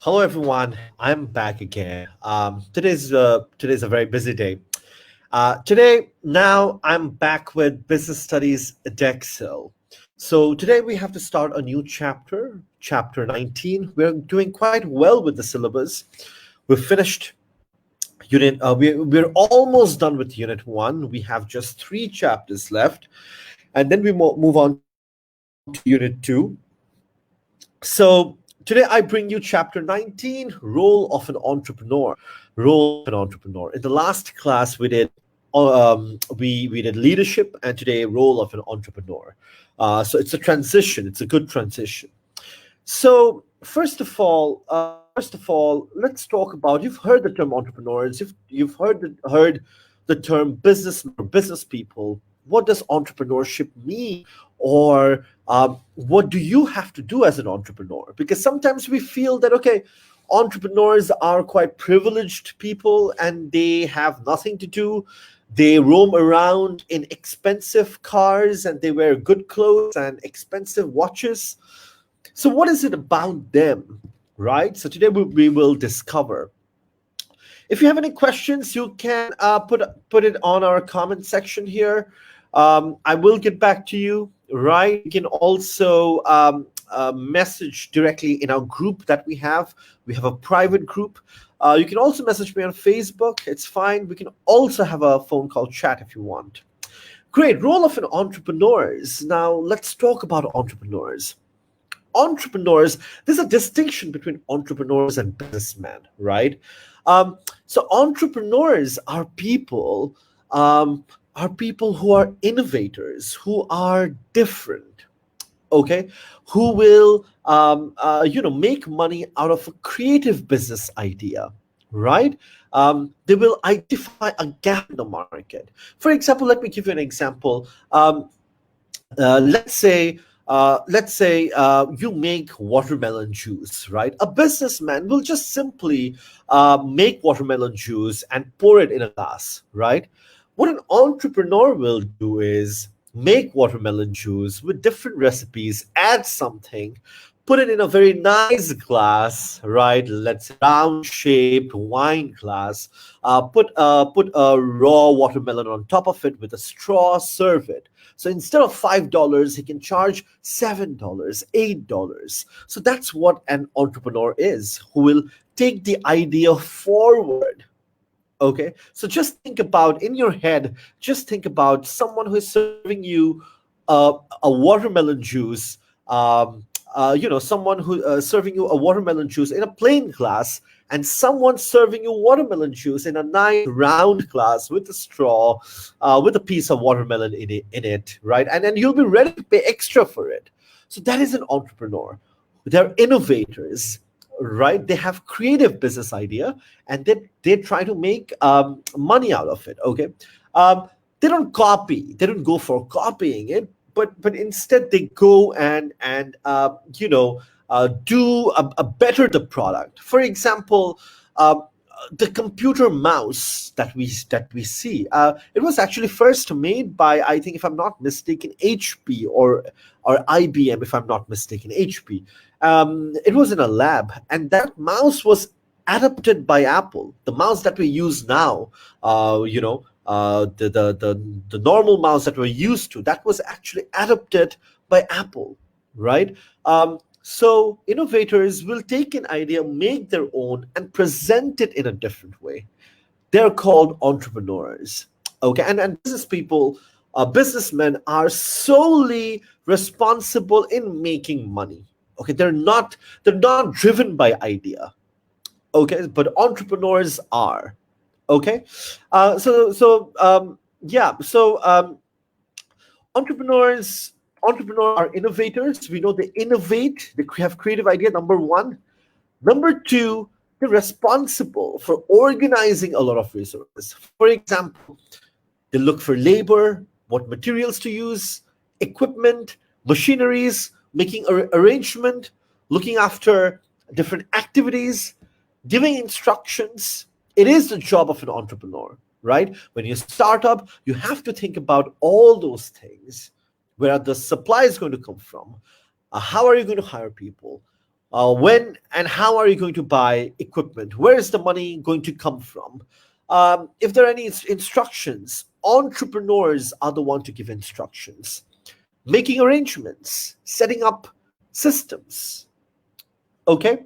Hello, everyone. I'm back again. Today's a very busy day. Today, now I'm back with Business Studies Edexcel. So today we have to start a new chapter, chapter 19. We're doing quite well with the syllabus. We've finished unit. We're almost done with unit one. We have just three chapters left, and then we move on to unit two. So today I bring you chapter 19, role of an entrepreneur. Role of an entrepreneur. In the last class we did leadership, and today role of an entrepreneur. So it's a transition. It's a good transition. So first of all, let's talk about. You've heard the term entrepreneurs. You've heard the term business people. What does entrepreneurship mean, or what do you have to do as an entrepreneur? Because sometimes we feel that okay, entrepreneurs are quite privileged people and they have nothing to do. They roam around in expensive cars and they wear good clothes and expensive watches. So, what is it about them, right? So, today we will discover. If you have any questions, you can put it on our comment section here. I will get back to you, right? You can also message directly in our group that we have. We have a private group. You can also message me on Facebook. It's fine. We can also have a phone call chat if you want. Great. Role of an entrepreneurs. Now, let's talk about entrepreneurs. Entrepreneurs, there's a distinction between entrepreneurs and businessmen, right? So entrepreneurs are people who are innovators, who are different, okay, who will make money out of a creative business idea, right? They will identify a gap in the market. For example, let me give you an example. Let's say you make watermelon juice, right? A businessman will just simply make watermelon juice and pour it in a glass, right? What an entrepreneur will do is make watermelon juice with different recipes, add something, put it in a very nice glass, right? Let's say round shaped wine glass. Put a raw watermelon on top of it with a straw. Serve it. So instead of $5, he can charge $7, $8. So that's what an entrepreneur is, who will take the idea forward. Okay, so just think about in your head, just think about someone who is serving you a watermelon juice. Someone who serving you a watermelon juice in a plain glass, and someone serving you watermelon juice in a nice round glass with a straw, with a piece of watermelon in it, right? And then you'll be ready to pay extra for it. So that is an entrepreneur. They're innovators, right? They have creative business idea, and they try to make money out of it. Okay, they don't copy. They don't go for copying it, but instead they go and do a better the product. For example, the computer mouse that we see, it was actually first made by, I think, if I'm not mistaken, HP or IBM, if I'm not mistaken, HP. It was in a lab, and that mouse was adapted by Apple. The mouse that we use now, the normal mouse that we're used to, that was actually adapted by Apple, right? So innovators will take an idea, make their own, and present it in a different way. They're called entrepreneurs. Okay, and business people, businessmen are solely responsible in making money. Okay, they're not driven by idea. Okay, but entrepreneurs are. Okay, yeah. Entrepreneurs are innovators. We know they innovate. They have creative idea. Number one. Number two, they're responsible for organizing a lot of resources. For example, they look for labor, what materials to use, equipment, machineries, making arrangement, looking after different activities, giving instructions. It is the job of an entrepreneur, right? When you start up, you have to think about all those things. Where are the supplies going to come from? How are you going to hire people? When and how are you going to buy equipment? Where is the money going to come from? If there are any instructions, entrepreneurs are the one to give instructions, making arrangements, setting up systems. Okay.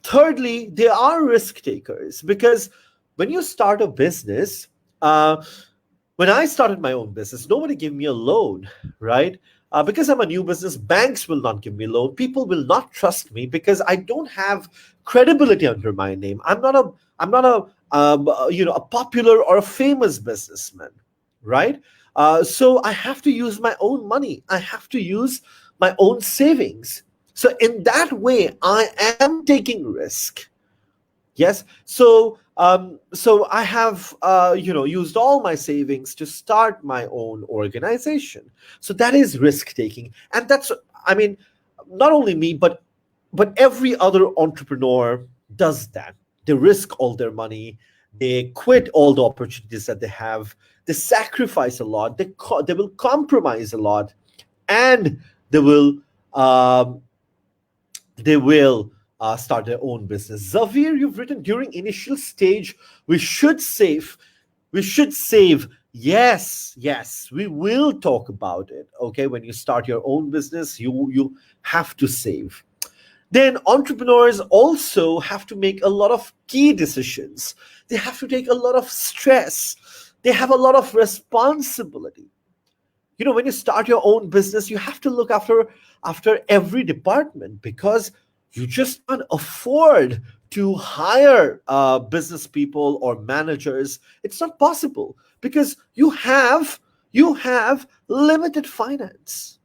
Thirdly, they are risk takers because when you start a business, uh, when I started my own business, nobody gave me a loan, right? Because I'm a new business, banks will not give me a loan. People will not trust me because I don't have credibility under my name. I'm not a popular or a famous businessman, right? So I have to use my own money. I have to use my own savings. So in that way, I am taking risk. Yes. So I have used all my savings to start my own organization. So that is risk taking, and that's, I mean, not only me, but every other entrepreneur does that. They risk all their money. They quit all the opportunities that they have. They sacrifice a lot. They will compromise a lot, and they will um, start their own business. Zavir, you've written during initial stage, we should save. We should save. Yes, yes, we will talk about it. Okay, when you start your own business, you have to save. Then entrepreneurs also have to make a lot of key decisions. They have to take a lot of stress. They have a lot of responsibility. When you start your own business, you have to look after every department because you just can't afford to hire business people or managers. It's not possible because you have limited finance.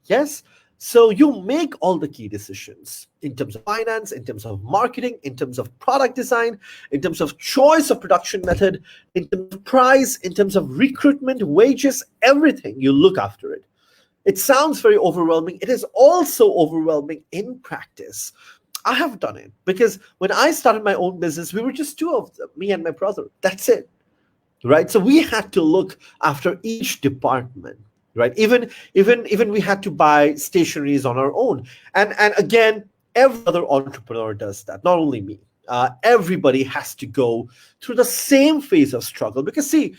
Yes. So you make all the key decisions in terms of finance, in terms of marketing, in terms of product design, in terms of choice of production method, in terms of price, in terms of recruitment, wages, everything. You look after it. It sounds very overwhelming. It is also overwhelming in practice. I have done it because when I started my own business, we were just two of them, me and my brother. That's it, right? So we had to look after each department, right? Even we had to buy stationaries on our own, and again, every other entrepreneur does that, not only me. Everybody has to go through the same phase of struggle because see,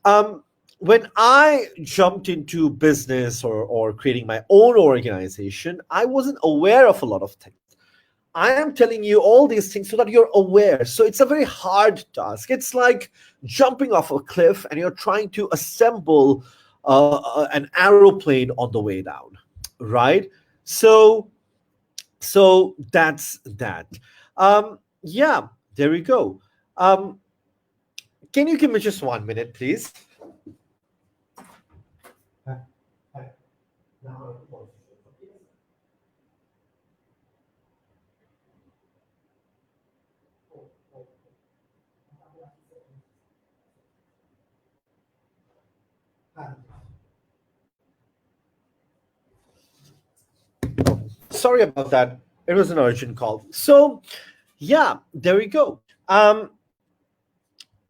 um, when I jumped into business or creating my own organization, I wasn't aware of a lot of things. I am telling you all these things so that you're aware. So it's a very hard task. It's like jumping off a cliff and you're trying to assemble an aeroplane on the way down, right? So that's that. Yeah, there we go. Um, can you give me just 1 minute, please? Sorry about that. It was an urgent call. So yeah, there we go.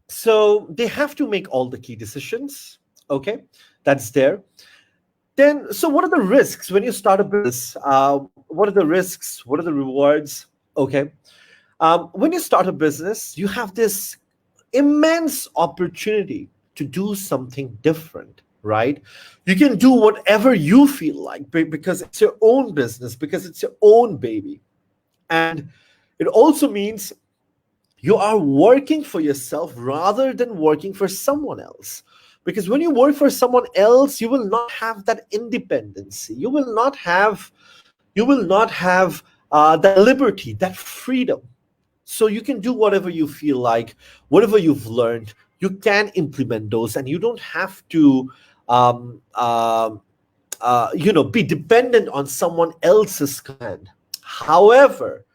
So they have to make all the key decisions. Okay, that's there. Then, so what are the risks when you start a business? What are the risks? What are the rewards? Okay. When you start a business, you have this immense opportunity to do something different, right? You can do whatever you feel like because it's your own business, because it's your own baby. And it also means you are working for yourself rather than working for someone else. Because when you work for someone else, you will not have that independency. You will not have that liberty, that freedom. So you can do whatever you feel like, whatever you've learned, you can implement those, and you don't have to um, um be dependent on someone else's command. However,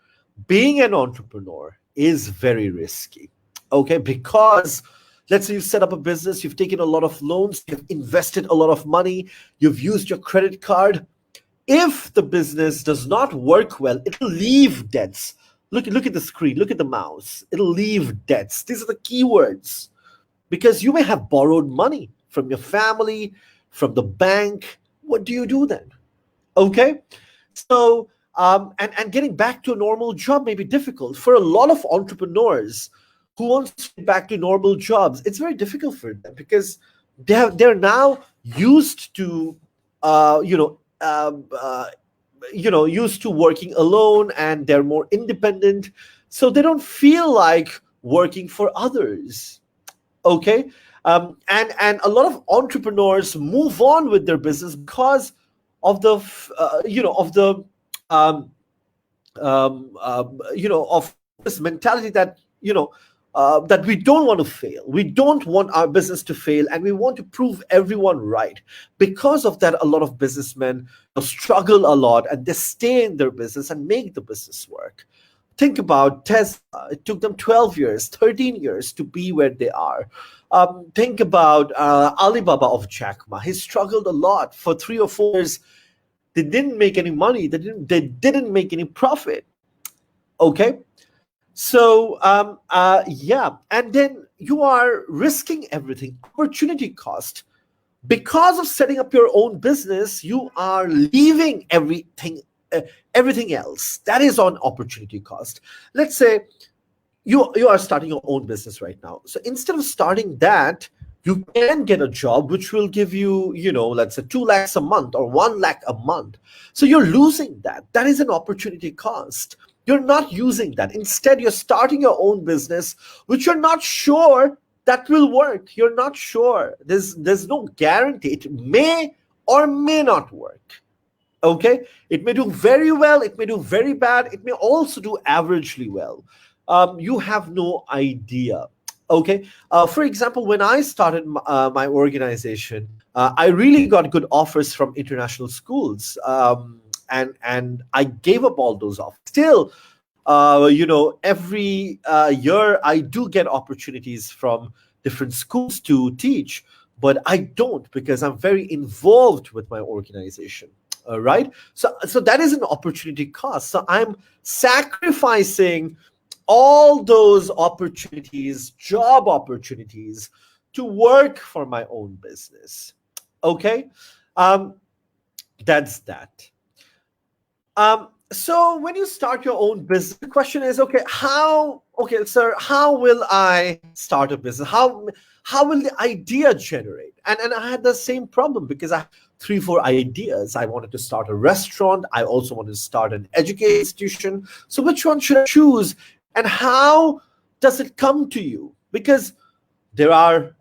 being an entrepreneur is very risky. Okay, because let's say you've set up a business, you've taken a lot of loans, you've invested a lot of money, you've used your credit card. If the business does not work well, it'll leave debts. Look at the screen, look at the mouse. It'll leave debts. These are the keywords. Because you may have borrowed money from your family, from the bank. What do you do then? Okay. So And getting back to a normal job may be difficult for a lot of entrepreneurs who wants to get back to normal jobs. It's very difficult for them because they're now used to you know used to working alone, and they're more independent, so they don't feel like working for others. Okay. And a lot of entrepreneurs move on with their business because of the of the um, of this mentality that that we don't want to fail. We don't want our business to fail, and we want to prove everyone right. Because of that, a lot of businessmen struggle a lot, and they stay in their business and make the business work. Think about Tesla. It took them 12 years, 13 years to be where they are. Think about Alibaba of Jack Ma. He struggled a lot for 3 or 4 years. They didn't make any money. They didn't make any profit. Okay. So yeah, and then you are risking everything, opportunity cost. Because of setting up your own business, you are leaving uh, everything else. That is on opportunity cost. Let's say you are starting your own business right now. So instead of starting that, you can get a job which will give you, let's say 2 lakhs a month or 1 lakh a month. So you're losing that. That is an opportunity cost. You're not using that. Instead, you're starting your own business, which you're not sure that will work. You're not sure. There's no guarantee. It may or may not work. Okay, it may do very well, it may do very bad, it may also do averagely well. You have no idea. Okay. For example, when I started my organization, I really got good offers from international schools, and I gave up all those offers. Still, every year I do get opportunities from different schools to teach, but I don't, because I'm very involved with my organization. Right. So that is an opportunity cost. So I'm sacrificing all those opportunities, job opportunities, to work for my own business. Okay. um, that's that. So when you start your own business, the question is, okay, sir, how will I start a business? How will the idea generate? And I had the same problem because I had 3, 4 ideas. I wanted to start a restaurant. I also wanted to start an education institution. So which one should I choose? And how does it come to you? Because there are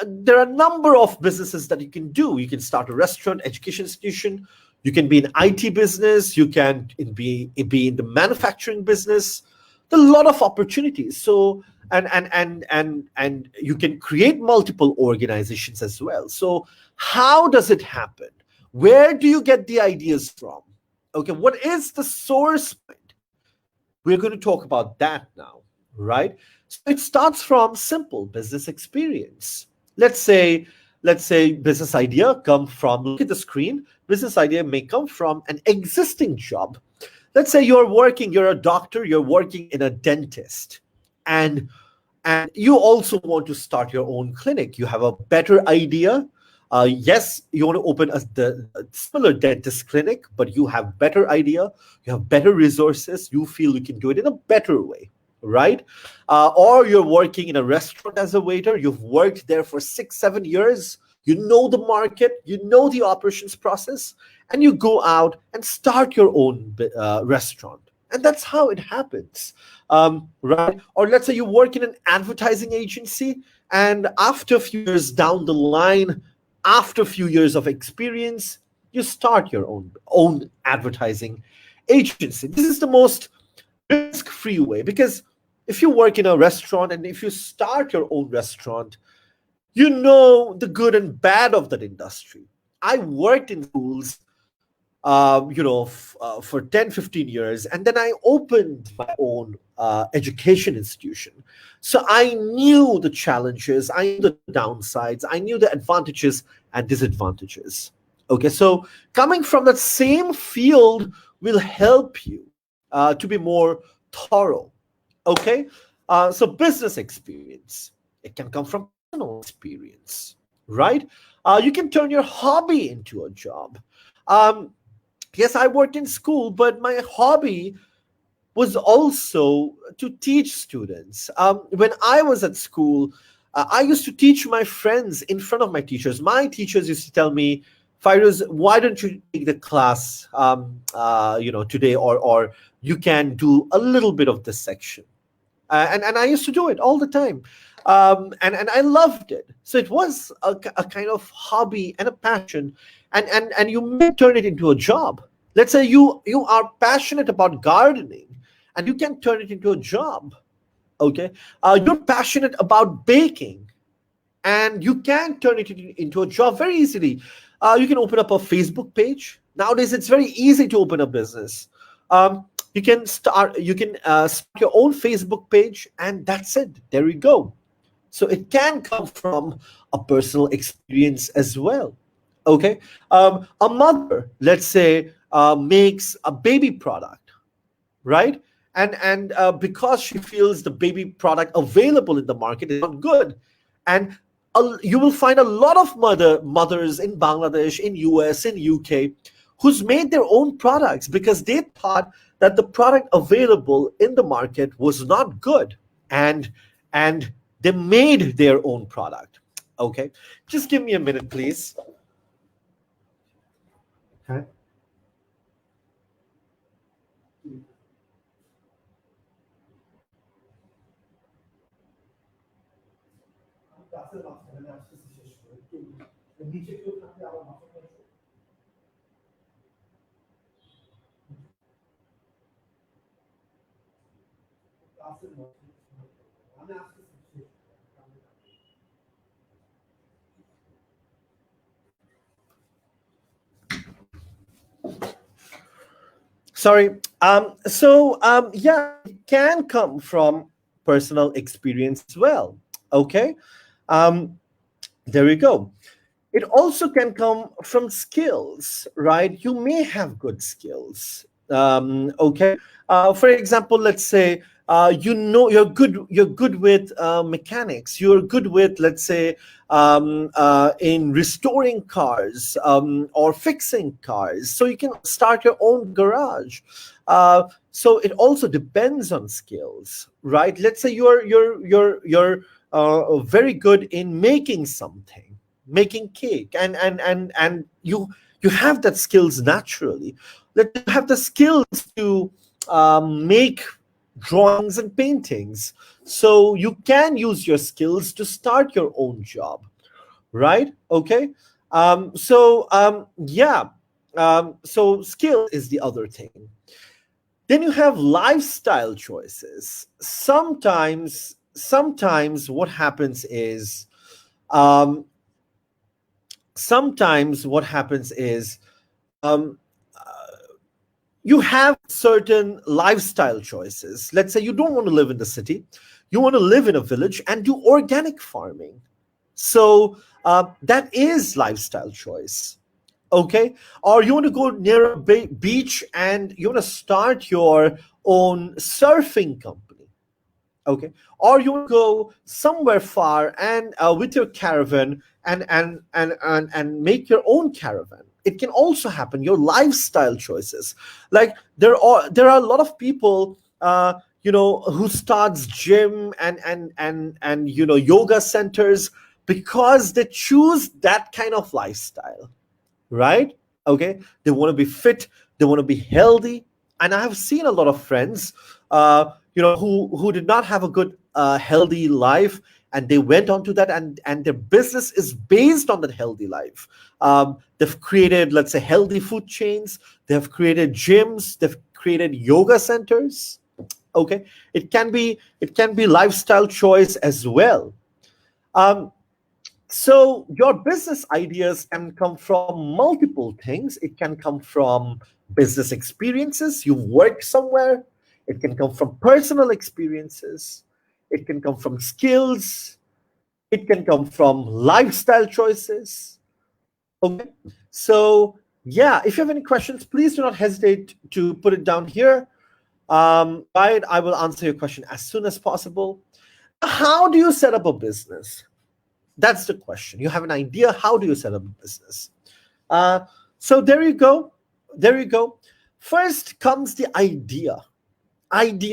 there are a number of businesses that you can do. You can start a restaurant, education institution. You can be in IT business. You can be in the manufacturing business. There are a lot of opportunities. So and you can create multiple organizations as well. So how does it happen? Where do you get the ideas from? Okay, what is the source point? We're going to talk about that now, right? So it starts from simple business experience. Let's say, business idea come from, look at the screen, business idea may come from an existing job. Let's say you're a doctor, you're working in a dentist, and you also want to start your own clinic. You have a better idea. Yes, you want to open a similar dentist clinic, but you have better idea, you have better resources, you feel you can do it in a better way, right? Or you're working in a restaurant as a waiter, you've worked there for 6, 7 years, you know the market, you know the operations process, and you go out and start your own restaurant. And that's how it happens, right? Or let's say you work in an advertising agency, and after a few years down the line, after a few years of experience, you start your own advertising agency. This is the most risk-free way, because if you work in a restaurant and if you start your own restaurant, you know the good and bad of that industry. I worked in schools, for 10, 15 years, and then I opened my own education institution. So I knew the challenges, I knew the downsides, I knew the advantages and disadvantages. Okay, so coming from that same field will help you to be more thorough. Okay, so business experience, it can come from personal experience, right? You can turn your hobby into a job. Um, Yes, I worked in school, but my hobby was also to teach students. When I was at school, I used to teach my friends in front of my teachers. My teachers used to tell me, Fyruz, why don't you take the class, today, or you can do a little bit of this section. And I used to do it all the time, and I loved it. So it was a kind of hobby and a passion, and you may turn it into a job. Let's say you are passionate about gardening, and you can turn it into a job. Okay, you're passionate about baking, and you can turn it into a job very easily. You can open up a Facebook page. Nowadays it's very easy to open a business. You can start your own Facebook page, and that's it, there you go. So it can come from a personal experience as well. Okay, a mother, let's say, makes a baby product, right? And because she feels the baby product available in the market is not good, and you will find a lot of mothers in Bangladesh, in US, in UK, who's made their own products because they thought that the product available in the market was not good, and they made their own product. Okay, just give me a minute, please. Okay. Sorry. Yeah, it can come from personal experience as well. Okay. Um, there we go. It also can come from skills, right? You may have good skills. Okay. For example, let's say you're good with mechanics. You're good with, let's say, in restoring cars, or fixing cars. So you can start your own garage. So it also depends on skills, right? Let's say you're very good in making something, making cake, and you have that skills naturally. Let you have the skills to make drawings and paintings, so you can use your skills to start your own job, right? Okay. Yeah. So skill is the other thing. Then you have lifestyle choices. Sometimes what happens is, um, sometimes what happens is um, you have certain lifestyle choices. Let's say you don't want to live in the city, you want to live in a village and do organic farming. So that is lifestyle choice. Okay, or you want to go near a beach and you want to start your own surfing company. Okay, or you want to go somewhere far and with your caravan, and make your own caravan. It can also happen, your lifestyle choices. Like there are a lot of people, who starts gym and yoga centers because they choose that kind of lifestyle, right? Okay, they want to be fit, they want to be healthy. And I have seen a lot of friends, who did not have a good healthy life, and they went on to that, and their business is based on that healthy life. They've created, let's say, healthy food chains, they've created gyms, they've created yoga centers. Okay, it can be lifestyle choice as well. Um, so your business ideas can come from multiple things. It can come from business experiences. You've worked somewhere. It can come from personal experiences. It can come from skills. It can come from lifestyle choices. Okay. So yeah, if you have any questions, please do not hesitate to put it down here. Right, I will answer your question as soon as possible. How do you set up a business? That's the question. You have an idea. How do you set up a business? Uh, so there you go. there you go. First comes the idea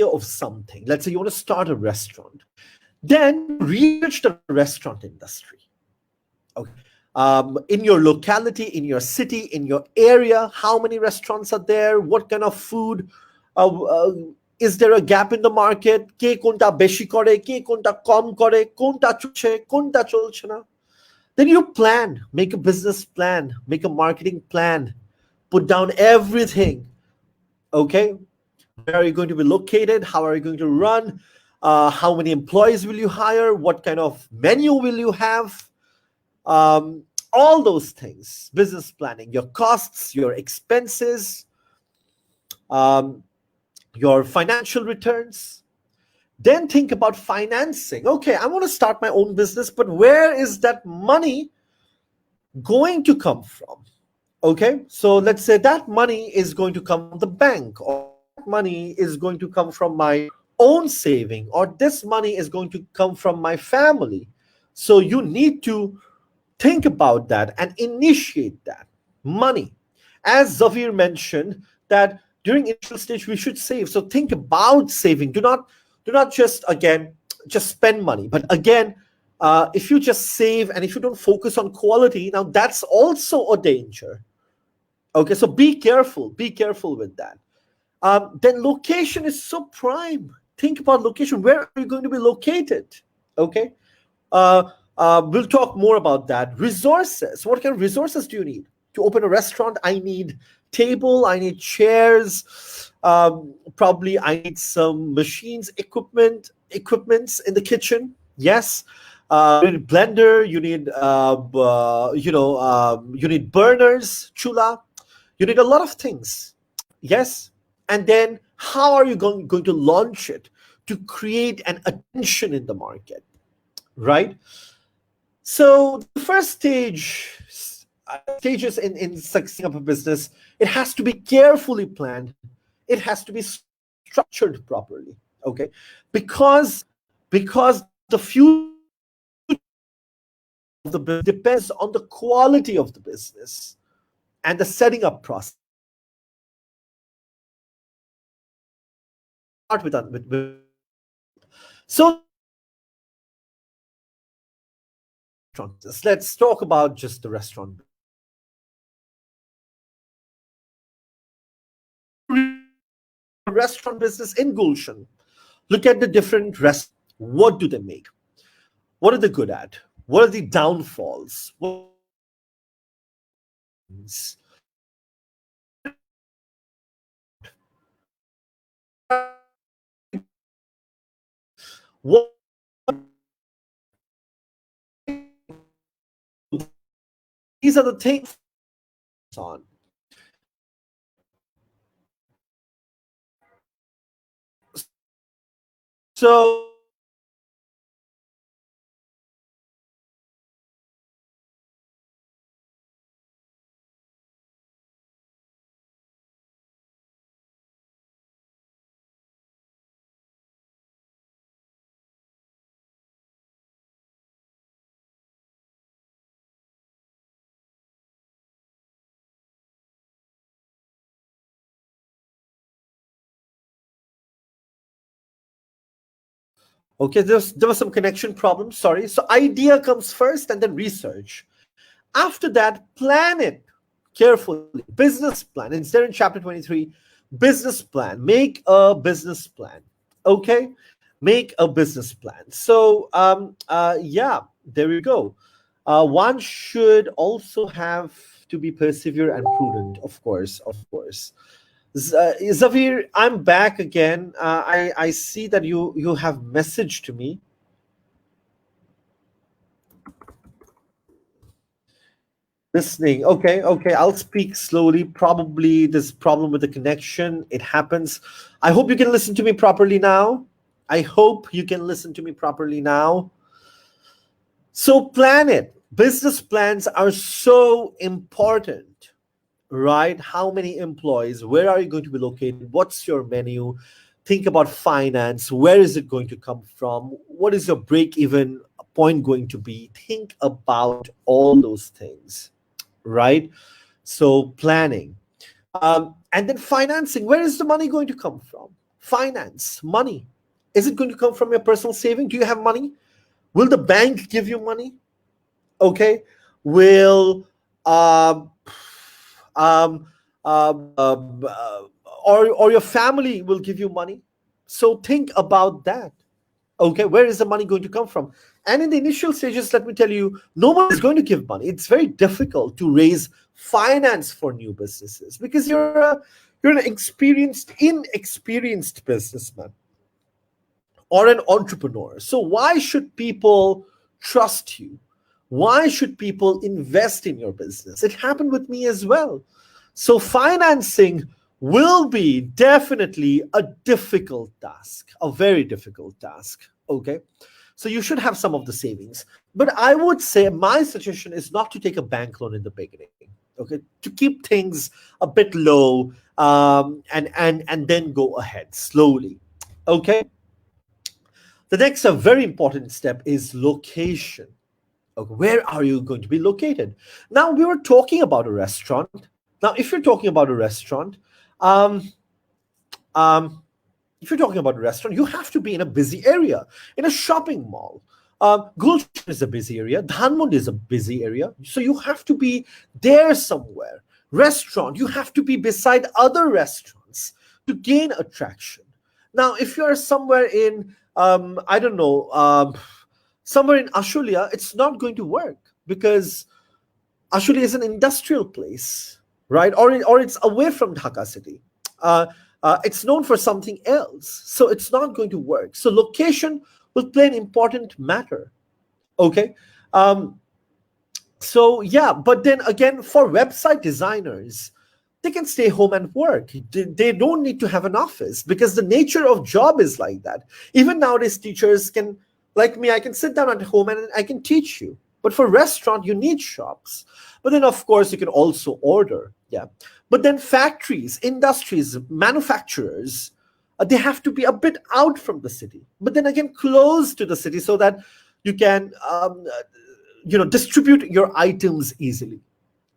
of something. Let's say you want to start a restaurant. Then you research the restaurant industry. Okay. In your locality, in your city, in your area, how many restaurants are there? What kind of food? Uh, uh, is there a gap in the market? কে কোনটা বেশি করে, কে কোনটা কম করে, কোনটা চলছে, কোনটা চলছে না? Then you plan, make a business plan, make a marketing plan, put down everything. Okay, where are you going to be located? How are you going to run? How many employees will you hire? What kind of menu will you have? All those things, business planning, your costs, your expenses, um, your financial returns. Then think about financing. Okay, I want to start my own business, but where is that money going to come from? Okay, so let's say that money is going to come from the bank, or that money is going to come from my own saving, or this money is going to come from my family. So you need to think about that and initiate that money. As Zafir mentioned, that during initial stage we should save. So think about saving. Do not just spend money. But again, if you just save and if you don't focus on quality, now that's also a danger. Okay, so be careful. Be careful with that. Then location is so prime. Think about location. Where are you going to be located? Okay. Uh, we'll talk more about that. Resources. What kind of resources do you need to open a restaurant? I need table. I need chairs. Probably I need some machines, equipments in the kitchen. Yes. You need blender. You need you need burners, chula. You need a lot of things. Yes. And then how are you going to launch it to create an attention in the market? Right? So the first stages in succeeding up a business, it has to be carefully planned. It has to be structured properly. Okay, because the future of the business depends on the quality of the business and the setting up process. Start with so let's talk about just the restaurant. Restaurant business in Gulshan. Look at the different restaurants. What do they make? What are they good at? What are the downfalls? What these are the things on. So okay, there was some connection problem. Sorry. So idea comes first, and then research. After that, plan it carefully. Business plan. It's there in chapter 23. Business plan. Make a business plan. Okay, make a business plan. So yeah, there you go. One should also have to be persevere and prudent, of course, of course. Zavir, I'm back again. I see that you have messaged to me. Listening. Okay, okay. I'll speak slowly. Probably there's problem with the connection. It happens. I hope you can listen to me properly now. I hope you can listen to me properly now. So plan it. Business plans are so important, right? How many employees? Where are you going to be located? What's your menu? Think about finance. Where is it going to come from? What is your break even point going to be? Think about all those things, right? So planning. And then financing, where is the money going to come from? Finance, money. Is it going to come from your personal saving? Do you have money? Will the bank give you money? Okay. Will um, um, or your family will give you money? So think about that. Okay, where is the money going to come from? And in the initial stages, let me tell you, no one is going to give money. It's very difficult to raise finance for new businesses because you're an inexperienced businessman or an entrepreneur. So why should people trust you? Why should people invest in your business? It happened with me as well. So financing will be definitely a difficult task, a very difficult task. Okay. So you should have some of the savings. But I would say my suggestion is not to take a bank loan in the beginning. Okay. To keep things a bit low, and then go ahead slowly. Okay. The next a very important step is location. Okay, where are you going to be located? Now we were talking about a restaurant. Now, if you're talking about a restaurant, um, um, if you're talking about a restaurant, you have to be in a busy area, in a shopping mall. Gulshan is a busy area. Dhanmund is a busy area. So you have to be there somewhere. Restaurant, you have to be beside other restaurants to gain attraction. Now, if you're somewhere in, I don't know, somewhere in Ashulia, it's not going to work because Ashuli is an industrial place, right? Or it's away from Dhaka city. Uh, it's known for something else, so it's not going to work. So location will play an important matter. Okay. Um, so yeah, but then again, for website designers, they can stay home and work. They don't need to have an office because the nature of job is like that. Even nowadays, teachers can, like me, I can sit down at home and I can teach you. But for restaurant, you need shops. But then, of course, you can also order. Yeah. But then factories, industries, manufacturers, they have to be a bit out from the city. But then again, close to the city so that you can, distribute your items easily.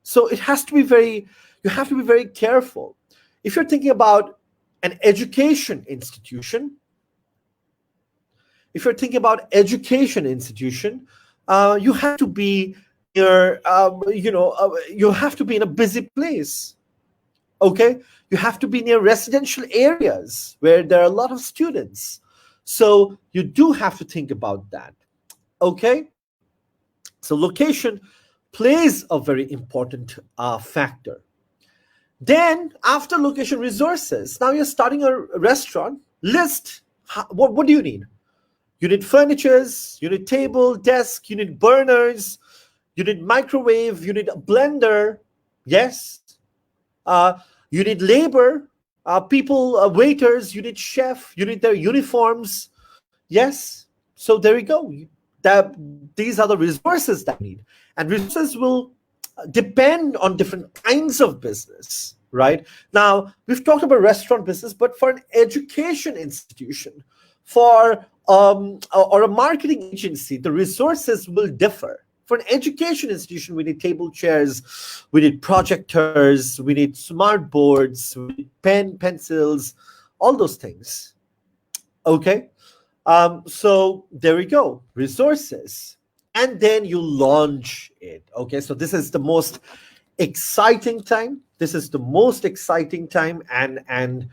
So it has to be very, you have to be very careful. If you're thinking about an education institution, if you're thinking about education institution, you have to be near, you have to be in a busy place. Okay, you have to be near residential areas where there are a lot of students. So you do have to think about that. Okay, so location plays a very important factor. Then, after location, resources. Now you're starting a restaurant. List what do you need? You need furnitures, you need table, desk, you need burners, you need microwave, you need a blender. Yes. Uh, you need labor, people, waiters, you need chef, you need their uniforms. Yes. So there you go. That these are the resources that you need. And resources will depend on different kinds of business, right? Now, we've talked about restaurant business, but for an education institution, for or a marketing agency, the resources will differ. For an education institution, we need table chairs, we need projectors, we need smart boards, we need pencils, all those things. Okay. So there we go, resources. And then you launch it. Okay. So this is the most exciting time. This is the most exciting time. And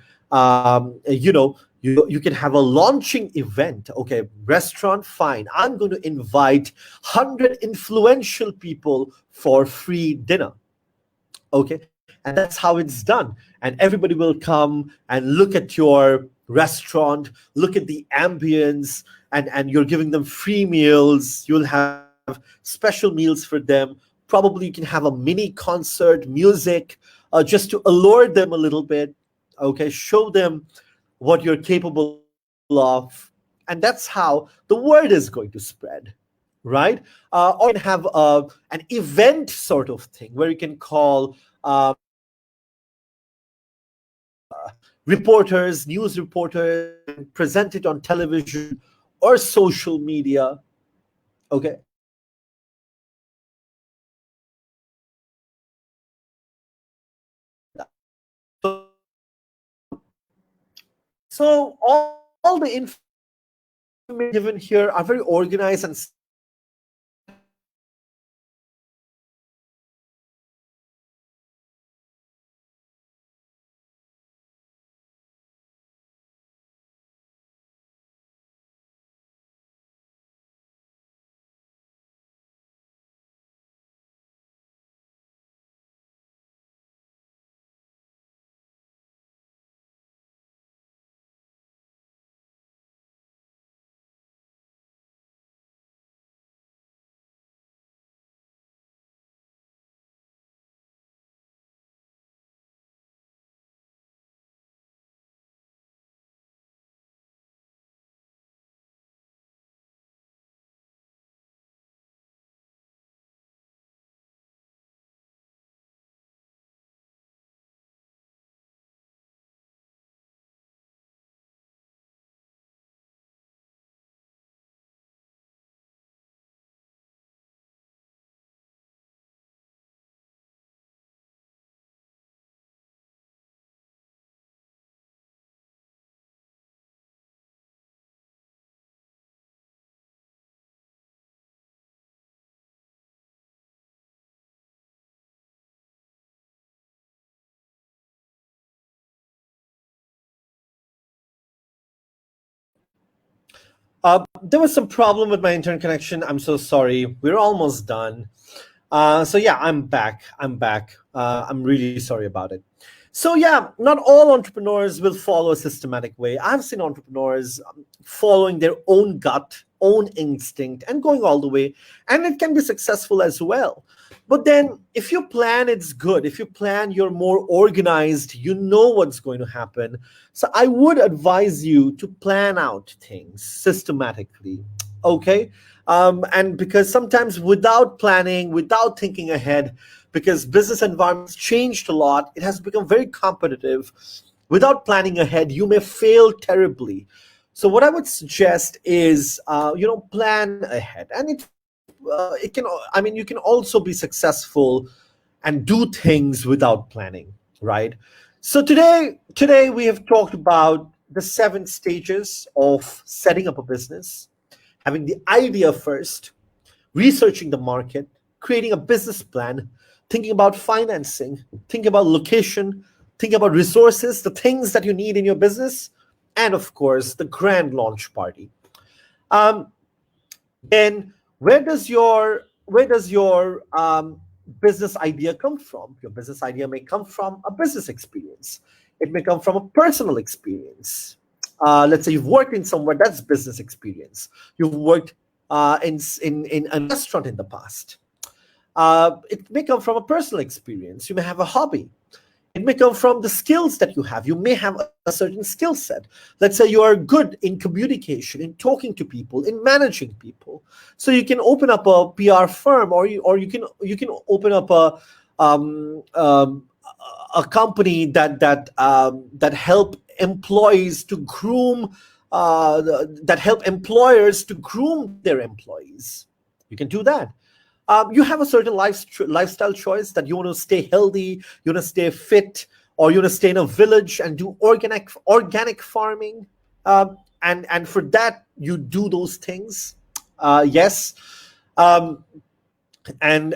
you can have a launching event. Okay, restaurant, fine. I'm going to invite 100 influential people for free dinner. Okay, and that's how it's done. And everybody will come and look at your restaurant, look at the ambience, and you're giving them free meals. You'll have special meals for them. Probably you can have a mini concert, music, just to allure them a little bit. Okay, show them what you're capable of. And that's how the word is going to spread, right? Or you can have an event sort of thing where you can call reporters, news reporters, and present it on television or social media. Okay. So all the information given here are very organized and systematic. There was some problem with my internet connection. I'm so sorry. We're almost done. So yeah, I'm back. I'm back. I'm really sorry about it. So yeah, not all entrepreneurs will follow a systematic way. I've seen entrepreneurs following their own gut, own instinct, and going all the way, and it can be successful as well. But then, if you plan, it's good. If you plan, you're more organized. You know what's going to happen. So I would advise you to plan out things systematically. Okay, and because sometimes without planning, without thinking ahead, because business environments changed a lot, it has become very competitive. Without planning ahead, you may fail terribly. So what I would suggest is, plan ahead, and it can. I mean, you can also be successful and do things without planning, right? So today we have talked about the 7 stages of setting up a business: having the idea first, researching the market, creating a business plan, thinking about financing, thinking about location, thinking about resources, the things that you need in your business, and of course, the grand launch party. Um, then where does your business idea come from? Your business idea may come from a business experience. It may come from a personal experience. Let's say you've worked in somewhere, that's business experience. You've worked in a restaurant in the past. It may come from a personal experience. You may have a hobby. It may come from the skills that you have. You may have a certain skill set. Let's say you are good in communication, in talking to people, in managing people. So you can open up a PR firm, or you can open up um, um, a company that help employees to groom that help employers to groom their employees. You can do that. You have a certain lifestyle choice that you want to stay healthy, you want to stay fit, or you want to stay in a village and do organic farming. And for that, you do those things. Yes. Um, and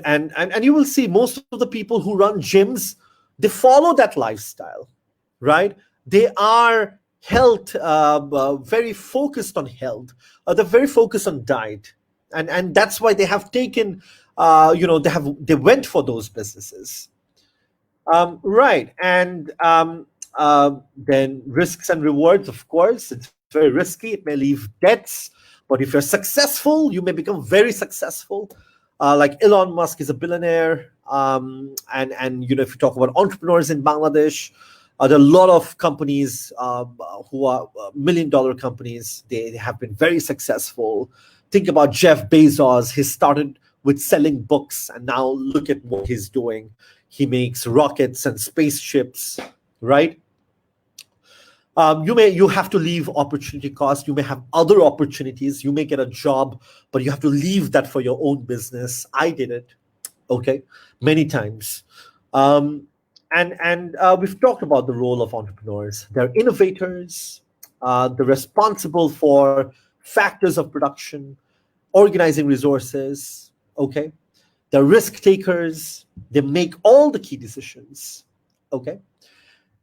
you will see most of the people who run gyms, they follow that lifestyle, right? They are very focused on health. They're very focused on diet, and that's why they have taken, they went for those businesses. Right. And then risks and rewards, of course, it's very risky. It may leave debts, but if you're successful, you may become very successful. Like Elon Musk is a billionaire. And if you talk about entrepreneurs in Bangladesh, there are a lot of companies who are $1 million companies. They have been very successful. Think about Jeff Bezos. He started with selling books, and now look at what he's doing. He makes rockets and spaceships, right? You have to leave opportunity cost. You may have other opportunities. You may get a job, but you have to leave that for your own business. I did it, okay, many times. Um, and we've talked about the role of entrepreneurs. They're innovators. they're responsible for factors of production, organizing resources. Okay, they're risk takers. They make all the key decisions. Okay,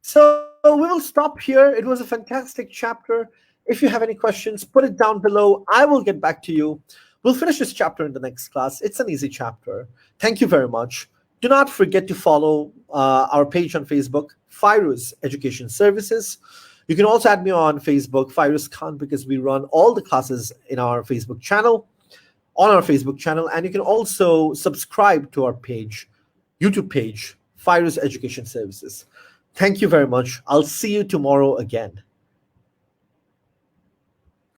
so we will stop here. It was a fantastic chapter. If you have any questions, put it down below. I will get back to you. We'll finish this chapter in the next class. It's an easy chapter. Thank you very much. Do not forget to follow our page on Facebook, Fyruz Education Services. You can also add me on Facebook, Fyruz Khan, because we run all the classes in our Facebook channel, on our Facebook channel, and you can also subscribe to our page, YouTube page, Fyruz Education Services. Thank you very much. I'll see you tomorrow again.